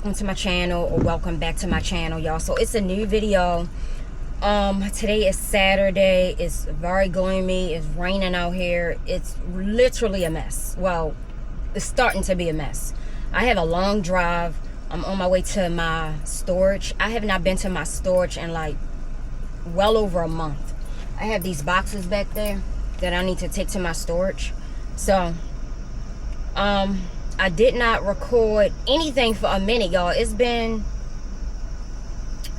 welcome to my channel, or welcome back to my channel, y'all. So it's a new video. Today is Saturday. It's very gloomy. It's raining out here. It's literally a mess. Well, it's starting to be a mess. I have a long drive. I'm on my way to my storage. I have not been to my storage in like well over a month. I have these boxes back there that I need to take to my storage. So I did not record anything for a minute, y'all. It's been,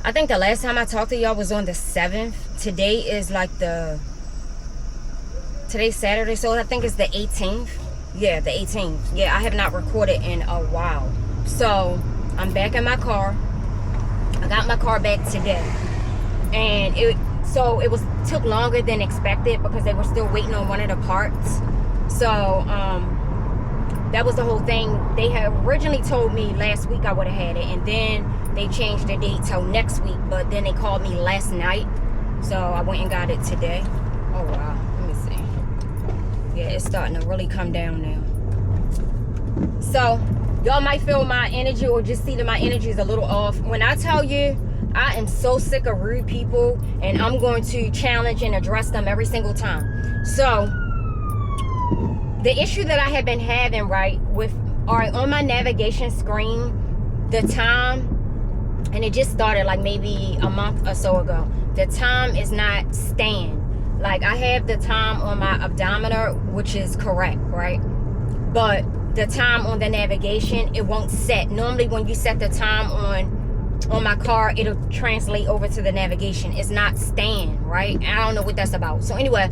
I think the last time I talked to y'all was on the 7th. Today is like today's Saturday, so I think it's the 18th. Yeah, the 18th. Yeah, I have not recorded in a while. So I'm back in my car. I got my car back today, and it took longer than expected because they were still waiting on one of the parts. So that was the whole thing. They had originally told me last week I would have had it, and then they changed the date till next week, but then they called me last night, so I went and got it today. Oh wow, let me see. Yeah, it's starting to really come down now. So y'all might feel my energy or just see that my energy is a little off. When I tell you I am so sick of rude people, and I'm going to challenge and address them every single time. So the issue that I have been having, right, on my navigation screen, the time, and it just started like maybe a month or so ago, the time is not staying. Like, I have the time on my odometer, which is correct, right? But the time on the navigation, it won't set. Normally when you set the time on my car, it'll translate over to the navigation. It's not staying, right? I don't know what that's about. So anyway,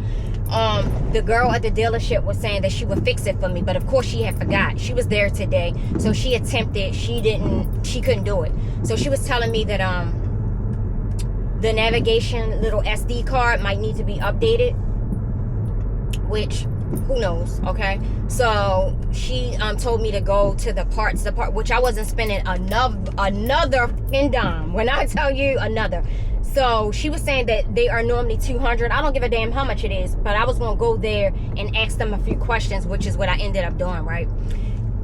the girl at the dealership was saying that she would fix it for me, but of course she had forgot. She was there today, so she attempted. She couldn't do it. So she was telling me that the navigation little SD card might need to be updated, which who knows, okay? So she told me to go to the parts department, which I wasn't spending another dime. When I tell you another. So she was saying that they are normally $200. I don't give a damn how much it is, but I was gonna go there and ask them a few questions, which is what I ended up doing, right?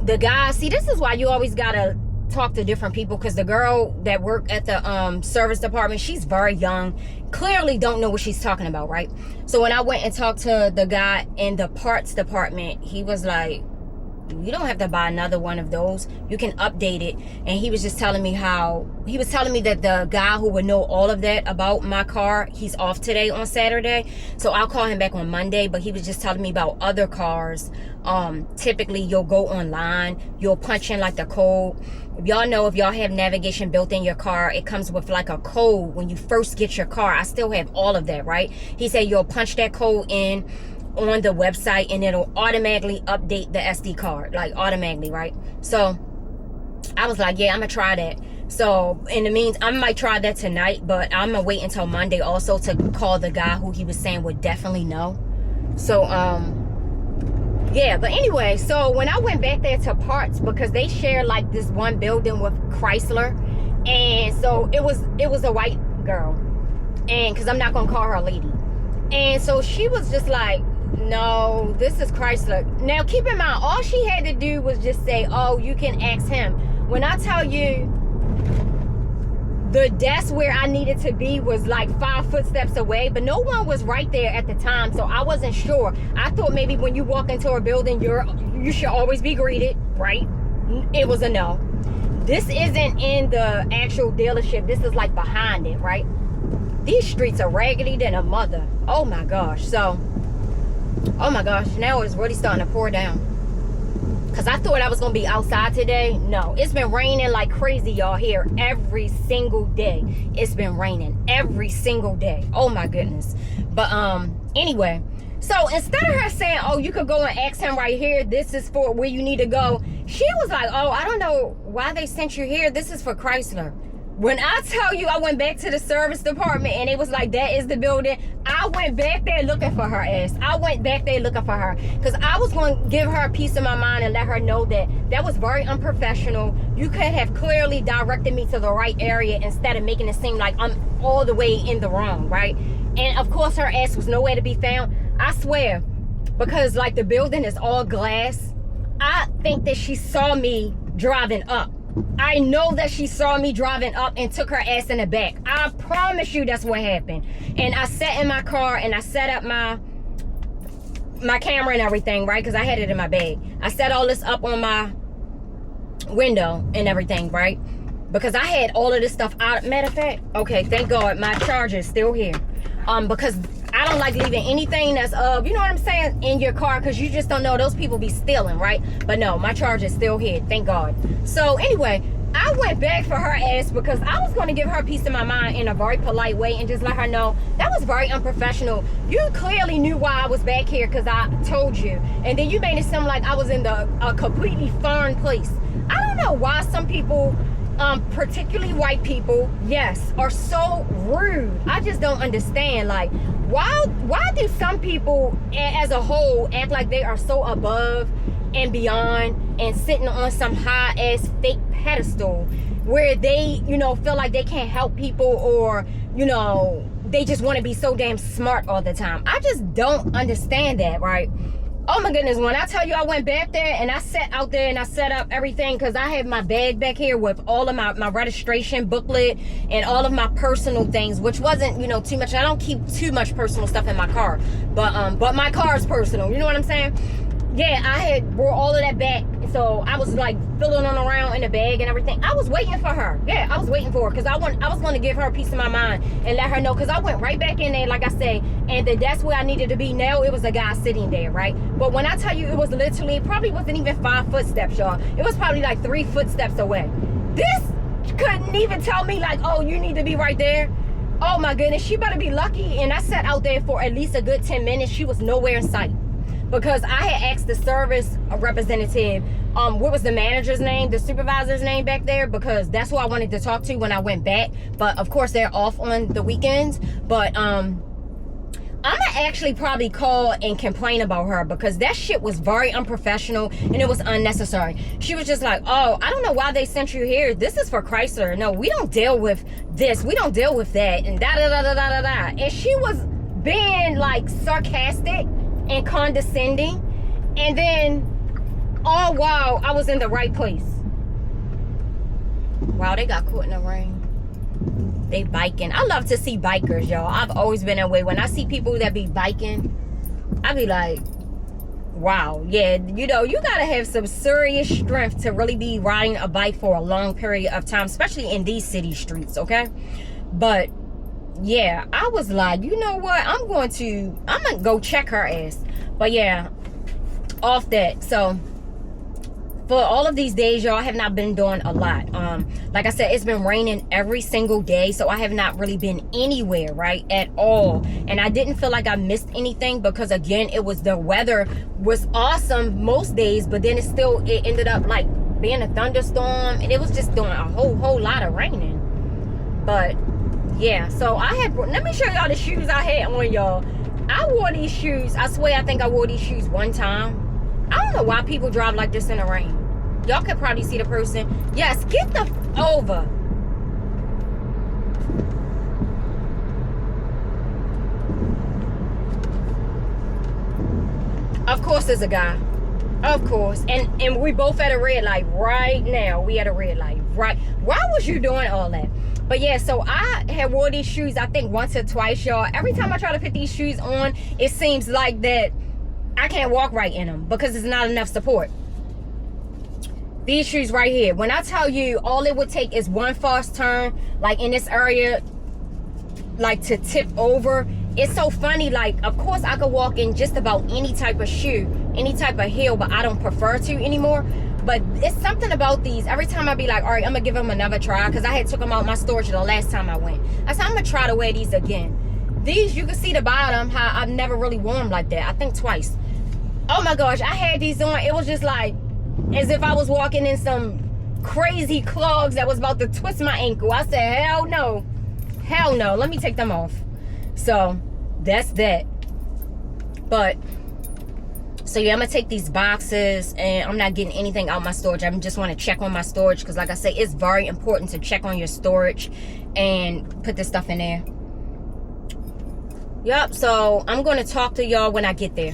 The guy, see, this is why you always gotta talk to different people, because the girl that worked at the service department, she's very young, clearly don't know what she's talking about, right? So when I went and talked to the guy in the parts department, he was like, you don't have to buy another one of those, you can update it. And he was just telling me that the guy who would know all of that about my car, he's off today on Saturday, so I'll call him back on Monday. But he was just telling me about other cars. Typically you'll go online, you'll punch in like the code. Y'all know, if y'all have navigation built in your car, it comes with like a code when you first get your car. I still have all of that, right? He said you'll punch that code in on the website and it'll automatically update the SD card, like automatically, right? So I was like, yeah, I'm gonna try that. So in the means, I might try that tonight, but I'm gonna wait until Monday also to call the guy who he was saying would definitely know. So yeah, but anyway, so when I went back there to parts, because they share like this one building with Chrysler, and so it was a white girl, and because I'm not gonna call her a lady, and so she was just like, no, this is Chrysler. Now keep in mind, all she had to do was just say, oh, you can ask him. When I tell you, the desk where I needed to be was like 5 footsteps away, but no one was right there at the time, so I wasn't sure. I thought maybe when you walk into a building, you should always be greeted, right? It was a no. This isn't in the actual dealership. This is like behind it, right? These streets are raggedy than a mother. Oh my gosh. So, oh my gosh, now it's really starting to pour down. Because I thought I was going to be outside today. No, it's been raining like crazy, y'all, here every single day. It's been raining every single day. Oh my goodness. But anyway, so instead of her saying, oh, you could go and ask him right here, this is for where you need to go, she was like, oh, I don't know why they sent you here. This is for Chrysler. When I tell you I went back to the service department and it was like, that is the building, I went back there looking for her ass. I went back there looking for her because I was going to give her a piece of my mind and let her know that that was very unprofessional. You could have clearly directed me to the right area instead of making it seem like I'm all the way in the wrong, right? And of course her ass was nowhere to be found. I swear, because like the building is all glass, I think that she saw me driving up. I know that she saw me driving up and took her ass in the back. I promise you that's what happened. And I sat in my car and I set up my camera and everything, right? Because I had it in my bag. I set all this up on my window and everything, right? Because I had all of this stuff out. Matter of fact, okay, thank God my charger is still here. Because I don't like leaving anything that's you know what I'm saying, in your car, because you just don't know, those people be stealing, right? But no, my charger is still here, thank God. So anyway, I went back for her ass because I was going to give her a piece of my mind in a very polite way and just let her know that was very unprofessional. You clearly knew why I was back here because I told you, and then you made it seem like I was in a completely foreign place. I don't know why some people, particularly white people, yes, are so rude. I just don't understand. Like, why do some people as a whole act like they are so above and beyond and sitting on some high ass fake pedestal where they, you know, feel like they can't help people, or, you know, they just want to be so damn smart all the time. I just don't understand that, right? Oh my goodness, when I tell you I went back there and I sat out there and I set up everything, because I have my bag back here with all of my registration booklet and all of my personal things, which wasn't, you know, too much. I don't keep too much personal stuff in my car, but my car is personal, you know what I'm saying? Yeah, I had brought all of that back, so I was like filling on around in the bag and everything. I was waiting for her. Yeah, I was waiting for her because I was going to give her a piece of my mind and let her know, because I went right back in there, like I say, and that's where I needed to be. Now it was a guy sitting there, right? But when I tell you, it was literally, it probably wasn't even 5 footsteps, y'all. It was probably like 3 footsteps away. This couldn't even tell me like, oh, you need to be right there. Oh my goodness, she better be lucky. And I sat out there for at least a good 10 minutes. She was nowhere in sight. Because I had asked the service representative, what was the manager's name, the supervisor's name back there, because that's who I wanted to talk to when I went back. But of course they're off on the weekends. But I'm gonna actually probably call and complain about her, because that shit was very unprofessional and it was unnecessary. She was just like, oh, I don't know why they sent you here. This is for Chrysler. No, we don't deal with this. We don't deal with that. And da da da da da da da. And she was being like sarcastic and condescending, and then all while I was in the right place. Wow, they got caught in the rain. They biking. I love to see bikers, y'all. I've always been that way. When I see people that be biking, I be like, wow, yeah, you know, you gotta have some serious strength to really be riding a bike for a long period of time, especially in these city streets, okay? But yeah, I was like, you know what, I'm gonna go check her ass. But yeah, off that. So for all of these days, y'all, I have not been doing a lot. Like I said, it's been raining every single day, so I have not really been anywhere, right, at all. And I didn't feel like I missed anything, because again, the weather was awesome most days, but then it ended up like being a thunderstorm, and it was just doing a whole lot of raining. But yeah, so let me show y'all the shoes I had on, y'all. I wore these shoes, I swear, I think I wore these shoes one time. I don't know why people drive like this in the rain. Y'all could probably see the person. Yes, get the over. Of course there's a guy. Of course. And we both at a red light right now. We at a red light, right? Why was you doing all that? But yeah, so I had wore these shoes, I think once or twice, y'all. Every time I try to put these shoes on, it seems like that I can't walk right in them because there's not enough support. These shoes right here, when I tell you all it would take is one false turn, like in this area, like to tip over. It's so funny, like, of course I could walk in just about any type of shoe, any type of heel, but I don't prefer to anymore. But it's something about these. Every time I be like, all right, I'm gonna give them another try, because I had took them out my storage the last time I went. I said, I'm gonna try to wear these again. These, you can see the bottom, how I've never really worn them like that. I think twice. Oh my gosh, I had these on. It was just like, as if I was walking in some crazy clogs that was about to twist my ankle. I said, hell no. Hell no. Let me take them off. So, that's that. But, so yeah, I'm going to take these boxes, and I'm not getting anything out my storage. I just want to check on my storage, because like I say, it's very important to check on your storage and put this stuff in there. Yep, so I'm going to talk to y'all when I get there.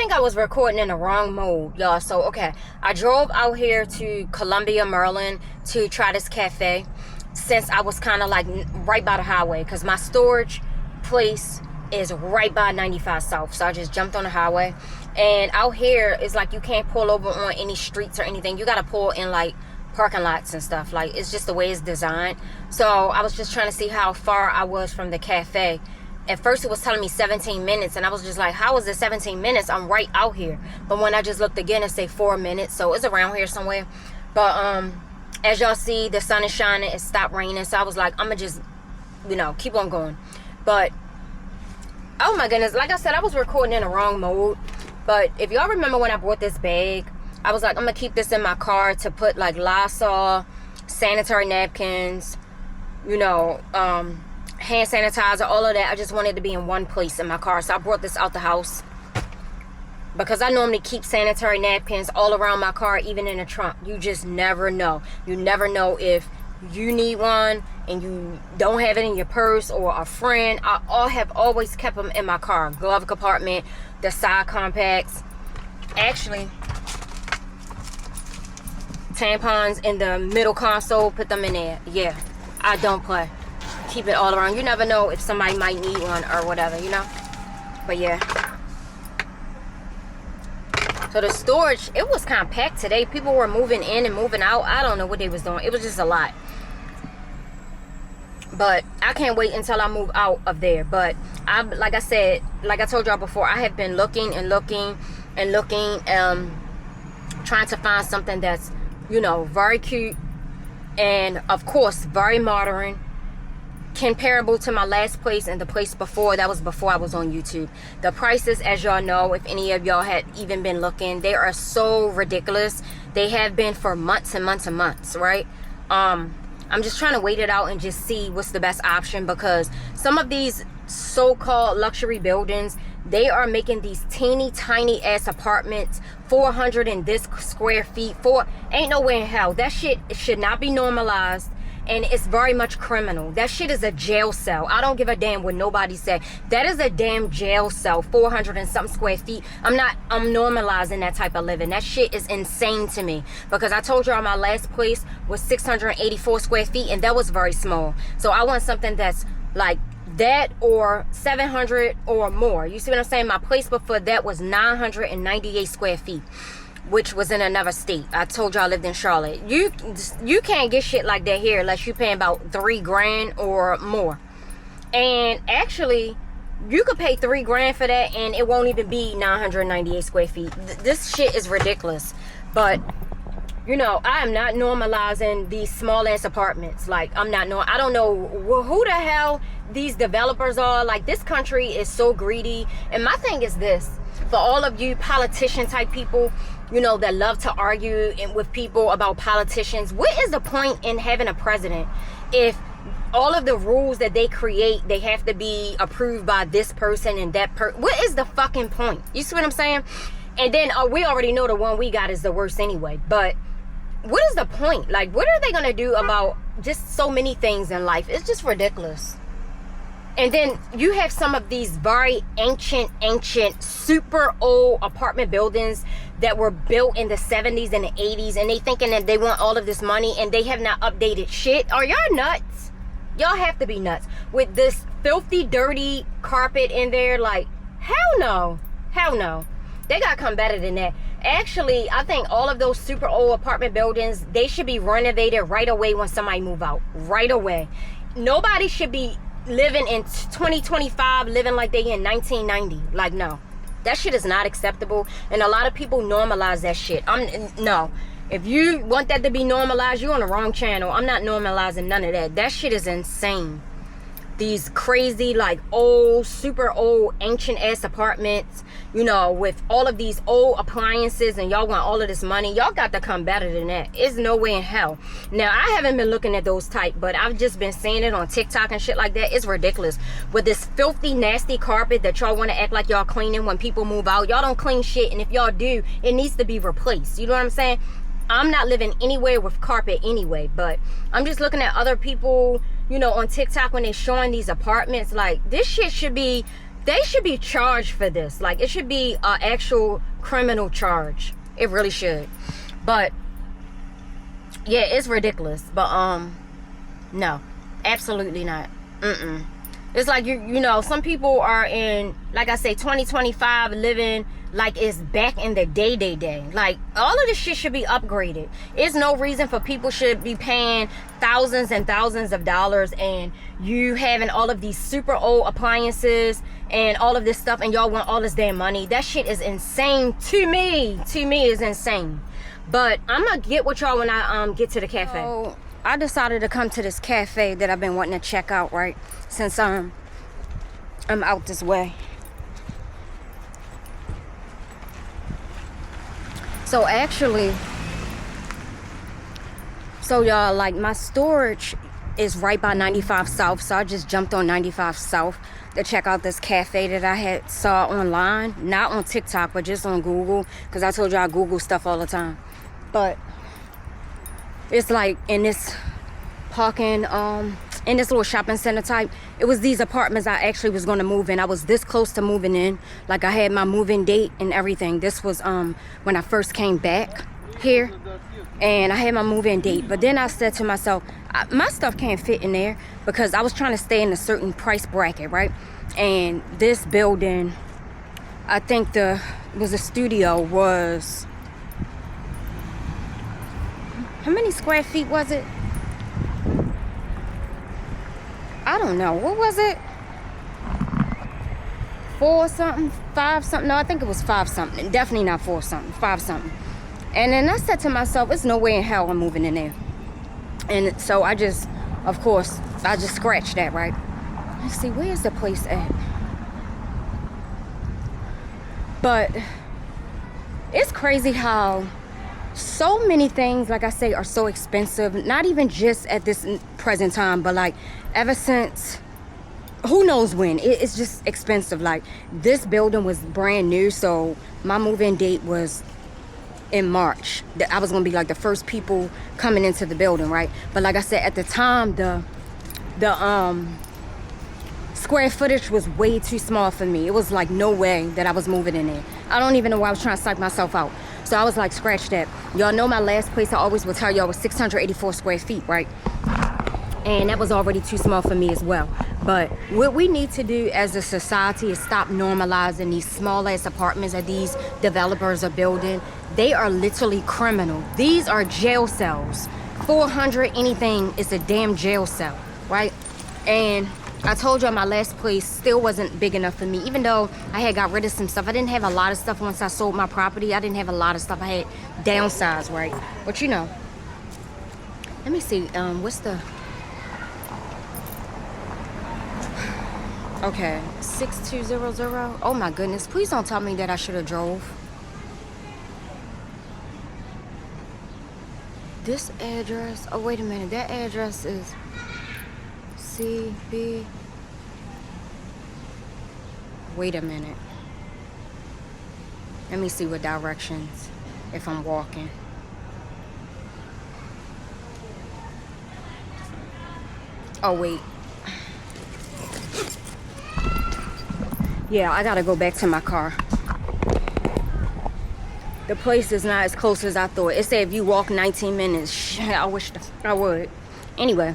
think I was recording in the wrong mode, y'all. So, okay. I drove out here to Columbia, Maryland to try this cafe since I was kind of like right by the highway. Because my storage place is right by 95 South. So I just jumped on the highway. And out here, it's like you can't pull over on any streets or anything. You got to pull in like parking lots and stuff. Like, it's just the way it's designed. So I was just trying to see how far I was from the cafe. At first it was telling me 17 minutes, and I was just like, how is it 17 minutes? I'm right out here. But when I just looked again, it say 4 minutes, so it's around here somewhere. But as y'all see, the sun is shining, it stopped raining, so I was like, I'm gonna just, you know, keep on going. But oh my goodness, like I said, I was recording in the wrong mode. But if y'all remember when I bought this bag, I was like, I'm gonna keep this in my car to put like Lysol, sanitary napkins, you know, hand sanitizer, all of that. I just wanted to be in one place in my car. So I brought this out the house because I normally keep sanitary napkins all around my car, even in the trunk. You just never know. You never know if you need one and you don't have it in your purse, or a friend. I have always kept them in my car. Glove compartment, the side compacts. Actually, tampons in the middle console, put them in there. Yeah, I don't play. Keep it all around. You never know if somebody might need one or whatever, you know. But yeah, so the storage, it was kind of packed today. People were moving in and moving out. I don't know what they was doing. It was just a lot. But I can't wait until I move out of there. But like I said, like I told y'all before, I have been looking and looking and looking, trying to find something that's, you know, very cute and of course very modern, comparable to my last place and the place before. That was before I was on YouTube. The prices, as y'all know, if any of y'all had even been looking, they are so ridiculous. They have been for months and months and months, right? I'm just trying to wait it out and just see what's the best option, because some of these so-called luxury buildings, they are making these teeny tiny ass apartments, 400 and this square feet. Ain't no way in hell. That shit should not be normalized. And it's very much criminal. That shit is a jail cell. I don't give a damn what nobody say. That is a damn jail cell. 400 and something square feet. I'm normalizing that type of living. That shit is insane to me. Because I told y'all my last place was 684 square feet, and that was very small. So I want something that's like that, or 700 or more. You see what I'm saying? My place before that was 998 square feet, which was in another state. I told y'all I lived in Charlotte. You can't get shit like that here unless you paying about $3,000 or more. And actually, you could pay $3,000 for that and it won't even be 998 square feet. This shit is ridiculous. But you know, I am not normalizing these small ass apartments. Like, I don't know who the hell these developers are. Like, this country is so greedy. And my thing is this, for all of you politician type people, you know, that love to argue with people about politicians, what is the point in having a president if all of the rules that they create, they have to be approved by this person and that person? What is the fucking point? You see what I'm saying? And then we already know the one we got is the worst anyway. But what is the point? Like, what are they gonna do about just so many things in life? It's just ridiculous. And then you have some of these very ancient, super old apartment buildings that were built in the 70s and the 80s, and they thinking that they want all of this money and they have not updated shit. Are y'all nuts? Y'all have to be nuts. With this filthy, dirty carpet in there, like, hell no. Hell no. They gotta come better than that. Actually, I think all of those super old apartment buildings, they should be renovated right away when somebody move out. Right away. Nobody should be living in 2025 living like they in 1990. Like, no. That shit is not acceptable. And a lot of people normalize that shit. No. If you want that to be normalized, you're on the wrong channel. I'm not normalizing none of that. That shit is insane. These crazy, like, old, super old, ancient ass apartments, you know, with all of these old appliances, and y'all want all of this money. Y'all got to come better than that. It's no way in hell. Now, I haven't been looking at those type, but I've just been seeing it on TikTok and shit like that. It's ridiculous. With this filthy, nasty carpet that y'all want to act like y'all cleaning when people move out. Y'all don't clean shit, and if y'all do, it needs to be replaced. You know what I'm saying? I'm not living anywhere with carpet anyway, but I'm just looking at other people, you know, on TikTok when they're showing these apartments. Like, this shit should be they should be charged for this. Like, it should be an actual criminal charge. It really should. But yeah, it's ridiculous. But no, absolutely not. It's like, you know, some people are in, like I say, 2025, living like it's back in the day. Like, all of this shit should be upgraded. There's no reason for people should be paying thousands and thousands of dollars, and you having all of these super old appliances and all of this stuff, and y'all want all this damn money. That shit is insane to me. To me, is insane. But I'm gonna get with y'all when I get to the cafe. So I decided to come to this cafe that I've been wanting to check out, right? Since I'm out this way. So actually, so y'all, like, my storage is right by 95 South, so I just jumped on 95 South to check out this cafe that I had saw online, not on TikTok, but just on Google, because I told you I Google stuff all the time. But it's like in this parking, in this little shopping center type, it was these apartments I actually was going to move in. I was this close to moving in. Like, I had my move-in date and everything. This was when I first came back here, and I had my move-in date. But then I said to myself, my stuff can't fit in there, because I was trying to stay in a certain price bracket, right? And this building, I think the studio was, how many square feet was it? I don't know. What was it? 4 something? 5 something? No, I think it was 5 something. Definitely not 4 something. 5 something. And then I said to myself, there's no way in hell I'm moving in there. And so I just, of course, I just scratched that, right? Let's see, where's the place at? But it's crazy how so many things, like I say, are so expensive. Not even just at this present time, but like ever since, who knows when. It's just expensive. Like, this building was brand new, so my move-in date was in March. I was gonna be like the first people coming into the building, right? But like I said, at the time, the square footage was way too small for me. It was like no way that I was moving in there. I don't even know why I was trying to psych myself out. So I was like, scratch that. Y'all know my last place I always will tell y'all was 684 square feet, right? And that was already too small for me as well. But what we need to do as a society is stop normalizing these small ass apartments that these developers are building. They are literally criminal. These are jail cells. 400 anything is a damn jail cell, right? And I told y'all my last place still wasn't big enough for me. Even though I had got rid of some stuff, I didn't have a lot of stuff once I sold my property. I didn't have a lot of stuff. I had downsized, right? But you know, let me see, what's the, okay, 6200. Oh my goodness, please don't tell me that I should have drove. This address, oh wait a minute, that address is CB. Wait a minute. Let me see what directions, if I'm walking. Oh wait. Yeah, I gotta go back to my car. The place is not as close as I thought. It said if you walk 19 minutes. I wish I would. Anyway,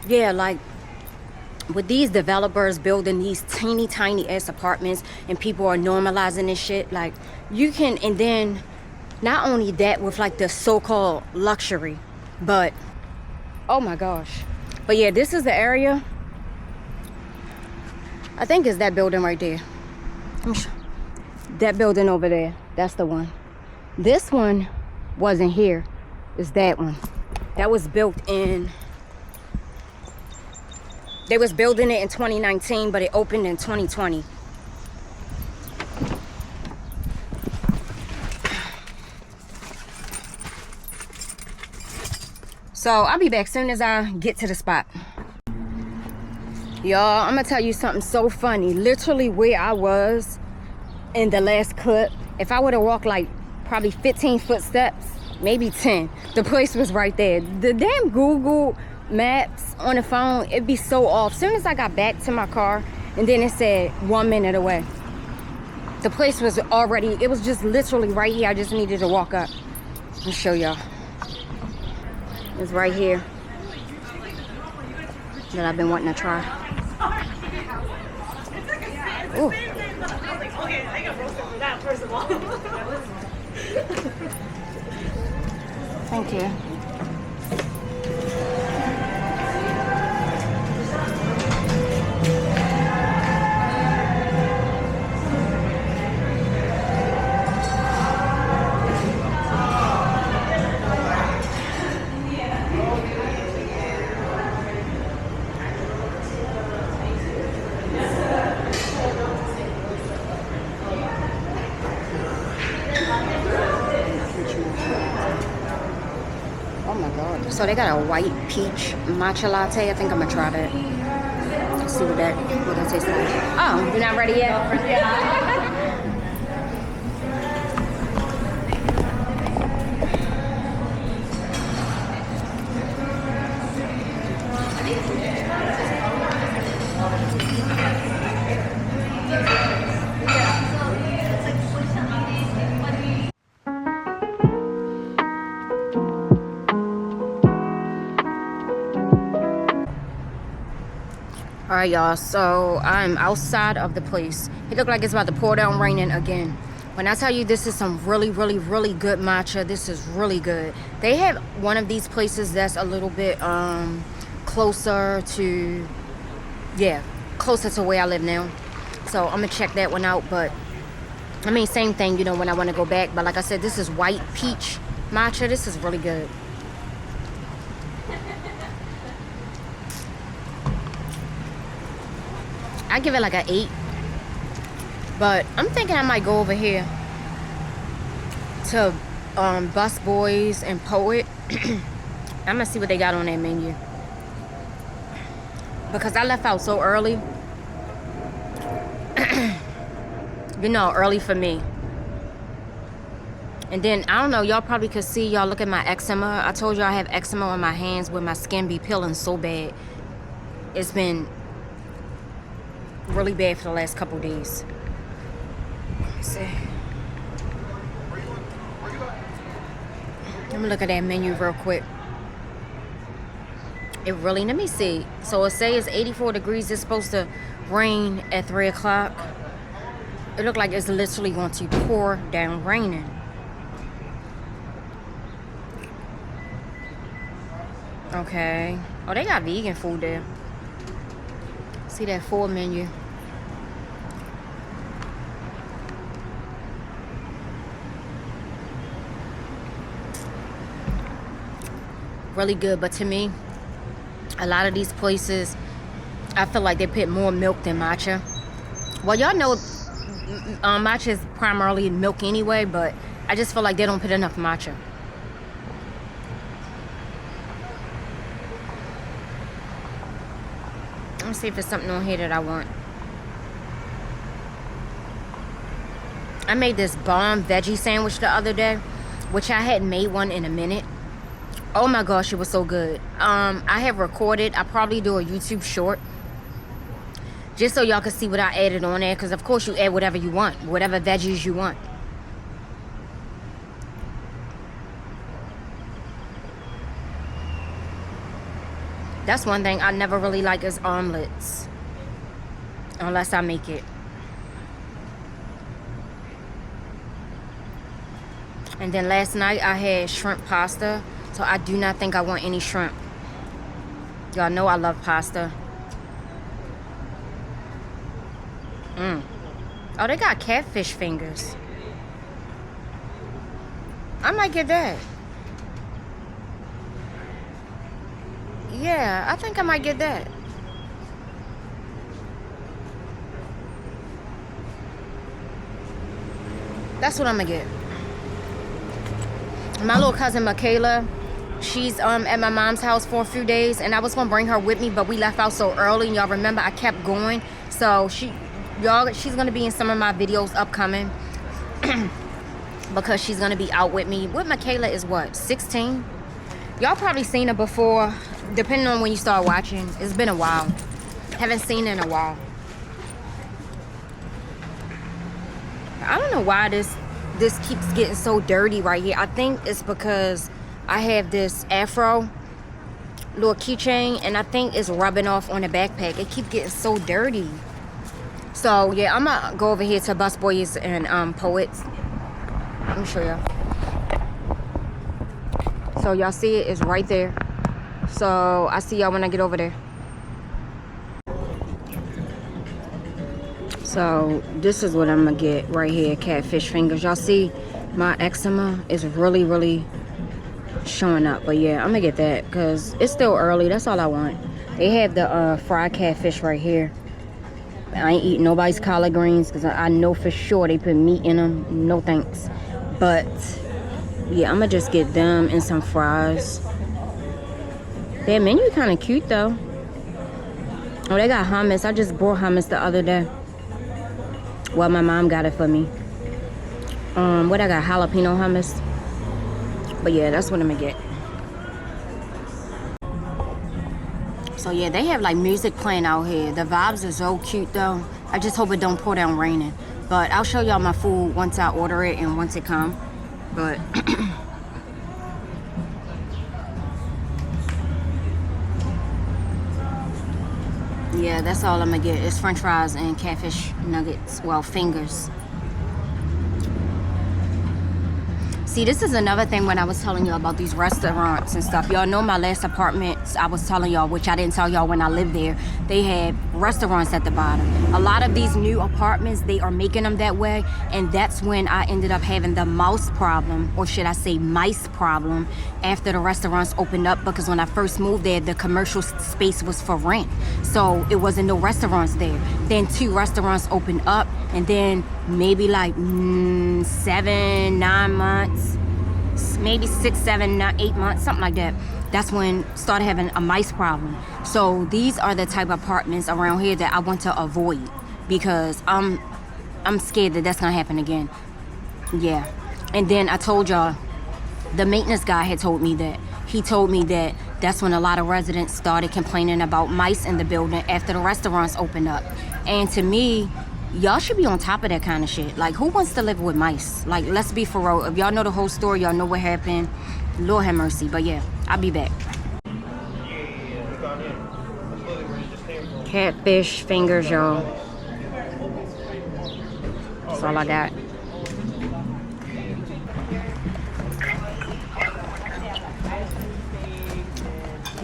yeah, like, with these developers building these teeny tiny ass apartments and people are normalizing this shit, like, you can, and then not only that with like the so-called luxury, but oh my gosh. But yeah, this is the area. I think it's that building right there. That building over there, that's the one. This one wasn't here. It's that one. That was built in, they was building it in 2019, but it opened in 2020. So I'll be back soon as I get to the spot. Y'all, I'm gonna tell you something so funny. Literally where I was in the last clip, if I would have walked like probably 15 footsteps, maybe 10, the place was right there. The damn Google Maps on the phone, it'd be so off. As soon as I got back to my car And then it said 1 minute away. The place was already, it was just literally right here. I just needed to walk up and show y'all. It's right here that I've been wanting to try. Ooh. Okay, I got roasted for that, first of all. Thank you. So they got a white peach matcha latte. I think I'm gonna try that. See what that tastes like. Oh, you're not ready yet? All right, y'all, so I'm outside of the place. It looked like it's about to pour down raining again. When I tell you this is some really, really, really good matcha, this is really good. They have one of these places that's a little bit closer to, yeah, closer to where I live now. So I'm gonna check that one out. But I mean, same thing, you know, when I want to go back. But like I said, this is white peach matcha. This is really good. I give it like an 8, but I'm thinking I might go over here to Bus Boys and Poet. I'm gonna see what they got on that menu, because I left out so early. You know, early for me. And then I don't know, y'all probably could see, y'all look at my eczema. I told y'all I have eczema on my hands where my skin be peeling so bad. It's been really bad for the last couple days. Let's see. Let me look at that menu real quick. It really, let me see. So it says 84 degrees. It's supposed to rain at 3 o'clock. It looked like it's literally going to pour down raining. Okay. Oh, they got vegan food there. See that full menu. Really good, but to me, a lot of these places, I feel like they put more milk than matcha. Well, y'all know matcha is primarily milk anyway, but I just feel like they don't put enough matcha. Let me see if there's something on here that I want. I made this bomb veggie sandwich the other day, which I hadn't made one in a minute. Oh my gosh, it was so good. I have recorded. I'll probably do a YouTube short, just so y'all can see what I added on there, because of course you add whatever you want, whatever veggies you want. That's one thing I never really like is omelets, unless I make it. And then last night I had shrimp pasta, so I do not think I want any shrimp. Y'all know I love pasta. Oh, they got catfish fingers. I might get that. Yeah, I think I might get that. That's what I'm gonna get. My little cousin Michaela, she's at my mom's house for a few days, and I was gonna bring her with me, but we left out so early, and y'all remember I kept going. So she's gonna be in some of my videos upcoming because she's gonna be out with me. With Michaela is what, 16? Y'all probably seen her before, depending on when you start watching. It's been a while. Haven't seen her in a while. I don't know why this keeps getting so dirty right here. I think it's because I have this afro little keychain, and I think it's rubbing off on the backpack. It keeps getting so dirty. So yeah, I'm gonna go over here to Busboys and Poets. Let me show y'all. So y'all see it? It's right there. So I see y'all when I get over there. So this is what I'm gonna get right here, catfish fingers. Y'all see my eczema is really showing up. But yeah, I'm gonna get that because it's still early. That's all I want. They have the fried catfish right here. I ain't eating nobody's collard greens because I know for sure they put meat in them. No thanks. But yeah, I'm gonna just get them and some fries. Their menu kind of cute though. Oh, they got hummus. I just bought hummus the other day. Well, my mom got it for me. What I got? Jalapeno hummus. But yeah, that's what I'm gonna get. So yeah, they have like music playing out here. The vibes are so cute though. I just hope it don't pour down raining. But I'll show y'all my food once I order it and once it come. But yeah, that's all I'm gonna get. It's french fries and catfish nuggets. Well, fingers. See, this is another thing when I was telling y'all about these restaurants and stuff. Y'all know my last apartments I was telling y'all, which I didn't tell y'all when I lived there. They had restaurants at the bottom. A lot of these new apartments, they are making them that way. And that's when I ended up having the mouse problem, or should I say mice problem, after the restaurants opened up. Because when I first moved there, the commercial space was for rent. So it wasn't no restaurants there. Then 2 restaurants opened up. And then maybe like 7, 9 months, maybe 6, 7, 8 months, something like that. That's when started having a mice problem. So these are the type of apartments around here that I want to avoid because I'm scared that that's gonna happen again. Yeah. And then I told y'all, the maintenance guy had told me that. He told me that that's when a lot of residents started complaining about mice in the building after the restaurants opened up. And to me, y'all should be on top of that kind of shit. Like, who wants to live with mice? Like, let's be for real. If y'all know the whole story, y'all know what happened. Lord have mercy. But yeah, I'll be back. Catfish fingers, y'all. That's all I got.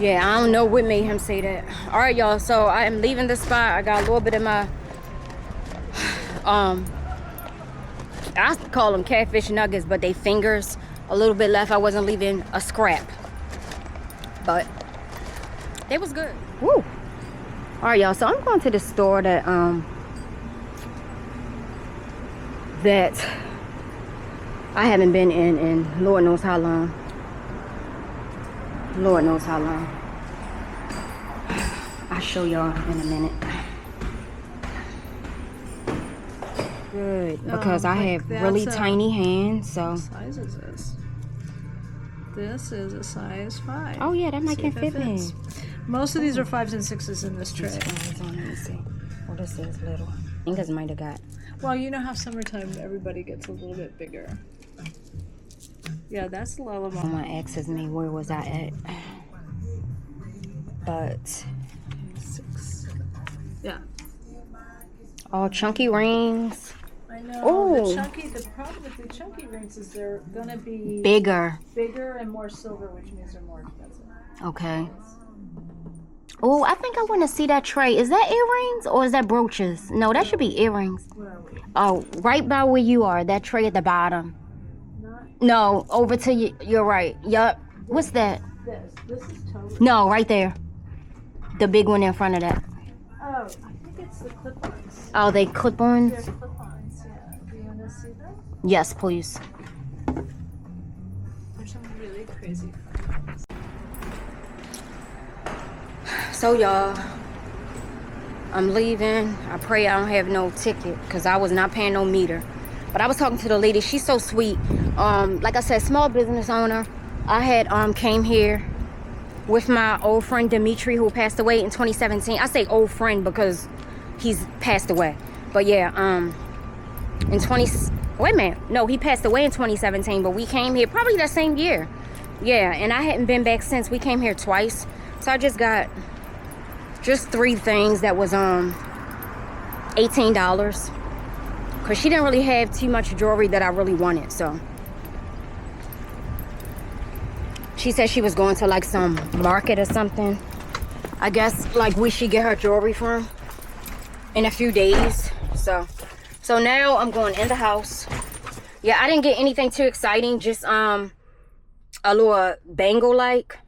Yeah, I don't know what made him say that. All right, y'all. So I am leaving the spot. I got a little bit of my I call them catfish nuggets, but they fingers. A little bit left. I wasn't leaving a scrap, but it was good. Woo! All right, y'all. So I'm going to the store that I haven't been in Lord knows how long. Lord knows how long. I'll show y'all in a minute. Good, because I have really tiny hands, so. What size is this? This is a size 5. Oh yeah, that might can fit me. Most of these are 5s and 6s in this tray. Let me see. Oh, this is little. Fingers might have got. Well, you know how summertime everybody gets a little bit bigger. Yeah, that's the level. Someone asks me where was I at, but 6. Yeah. Oh, chunky rings. I know. Ooh. The problem with the chunky rings is they're gonna be Bigger and more silver, which means they're more expensive. Okay. Oh, I think I want to see that tray. Is that earrings or is that brooches? No, that should be earrings. Where are we? Oh, right by where you are. That tray at the bottom. No, over to you. You're right. Yup. What's that? This is totally. No, right there. The big one in front of that. Oh, I think it's the clip-ons. Oh, they clip-ons? They're clip-ons, yeah. Do you want to see them? Yes, please. There's some really crazy. So, y'all, I'm leaving. I pray I don't have no ticket because I was not paying no meter. But I was talking to the lady. She's so sweet. Like I said, small business owner. I had came here with my old friend Dimitri, who passed away in 2017. I say old friend because he's passed away. But yeah, in 20, wait a minute, no, he passed away in 2017, but we came here probably that same year. Yeah, and I hadn't been back since. We came here twice. So I just got just 3 things that was $18, because she didn't really have too much jewelry that I really wanted. So she said she was going to like some market or something, I guess, like we should get her jewelry from in a few days. So now I'm going in the house. Yeah, I didn't get anything too exciting, just a little bangle like.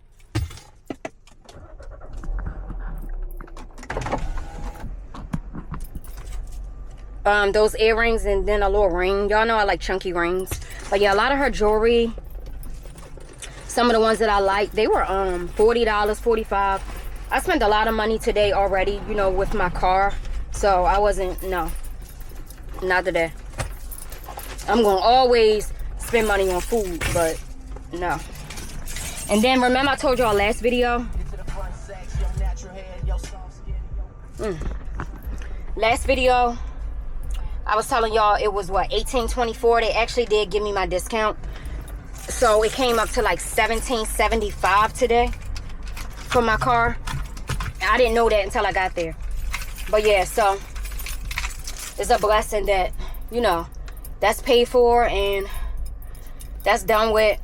Those earrings, and then a little ring. Y'all know I like chunky rings. But yeah, a lot of her jewelry, some of the ones that I like, they were $40, $45. I spent a lot of money today already, you know, with my car. So I wasn't, no, not today. I'm gonna always spend money on food, but no. And then remember I told y'all last video, last video I was telling y'all it was what, $18.24. They actually did give me my discount, so it came up to like $17.75 today for my car. I didn't know that until I got there. But yeah, so it's a blessing that, you know, that's paid for and that's done with.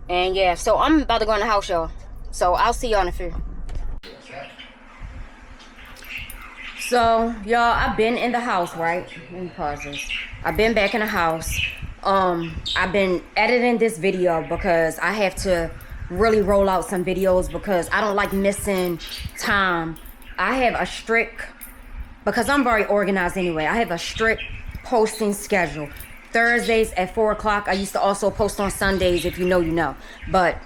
And yeah, so I'm about to go in the house, y'all. So I'll see y'all in a few. So y'all, I've been in the house, right? Let me pause this. I've been back in the house. I've been editing this video because I have to really roll out some videos because I don't like missing time. I have a strict, because I'm very organized anyway, I have a strict posting schedule. Thursdays at 4 o'clock. I used to also post on Sundays, if you know, you know. But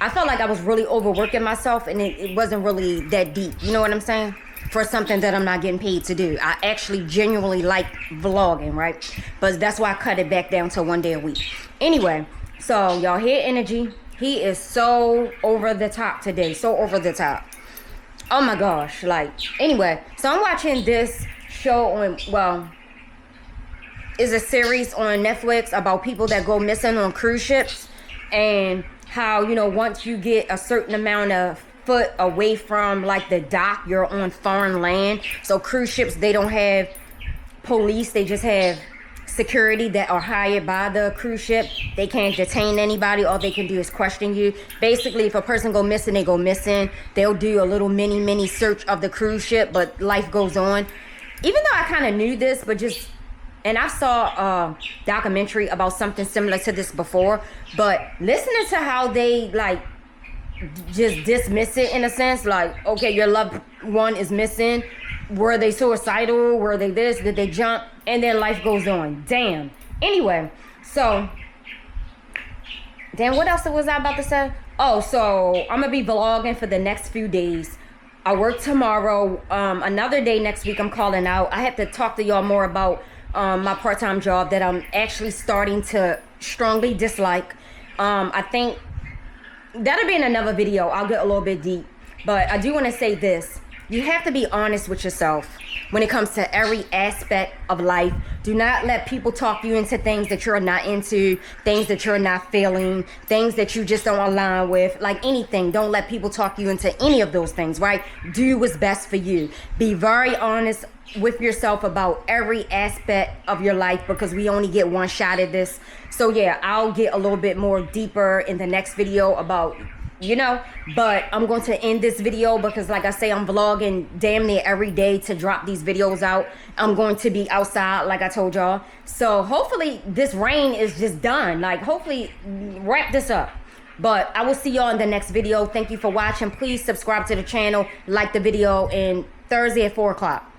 I felt like I was really overworking myself, and it wasn't really that deep. You know what I'm saying? For something that I'm not getting paid to do. I actually genuinely like vlogging, right? But that's why I cut it back down to 1 day a week. Anyway, so y'all hear energy. He is so over the top today. So over the top. Oh my gosh. Like, anyway. So I'm watching this show on, well, it's a series on Netflix about people that go missing on cruise ships. And how, you know, once you get a certain amount of foot away from like the dock, you're on foreign land. So cruise ships, they don't have police, they just have security that are hired by the cruise ship. They can't detain anybody. All they can do is question you. Basically, if a person go missing, they go missing. They'll do a little mini search of the cruise ship, but life goes on. Even though I kind of knew this, but just, and I saw a documentary about something similar to this before, but listening to how they like just dismiss it in a sense, like, okay, your loved one is missing. Were they suicidal? Were they this? Did they jump? And then life goes on. Damn. Anyway, so then what else was I about to say? Oh, so I'm gonna be vlogging for the next few days. I work tomorrow. Another day next week I'm calling out. I have to talk to y'all more about my part-time job that I'm actually starting to strongly dislike. I think that'll be in another video. I'll get a little bit deep, but I do want to say this. You have to be honest with yourself when it comes to every aspect of life. Do not let people talk you into things that you're not into, things that you're not feeling, things that you just don't align with, like anything. Don't let people talk you into any of those things, right? Do what's best for you. Be very honest with yourself about every aspect of your life, because we only get one shot at this. So yeah, I'll get a little bit more deeper in the next video about, you know, but I'm going to end this video because, like I say, I'm vlogging damn near every day to drop these videos out. I'm going to be outside, like I told y'all. So hopefully this rain is just done. Like, hopefully wrap this up. But I will see y'all in the next video. Thank you for watching. Please subscribe to the channel, like the video, and Thursday at 4 o'clock.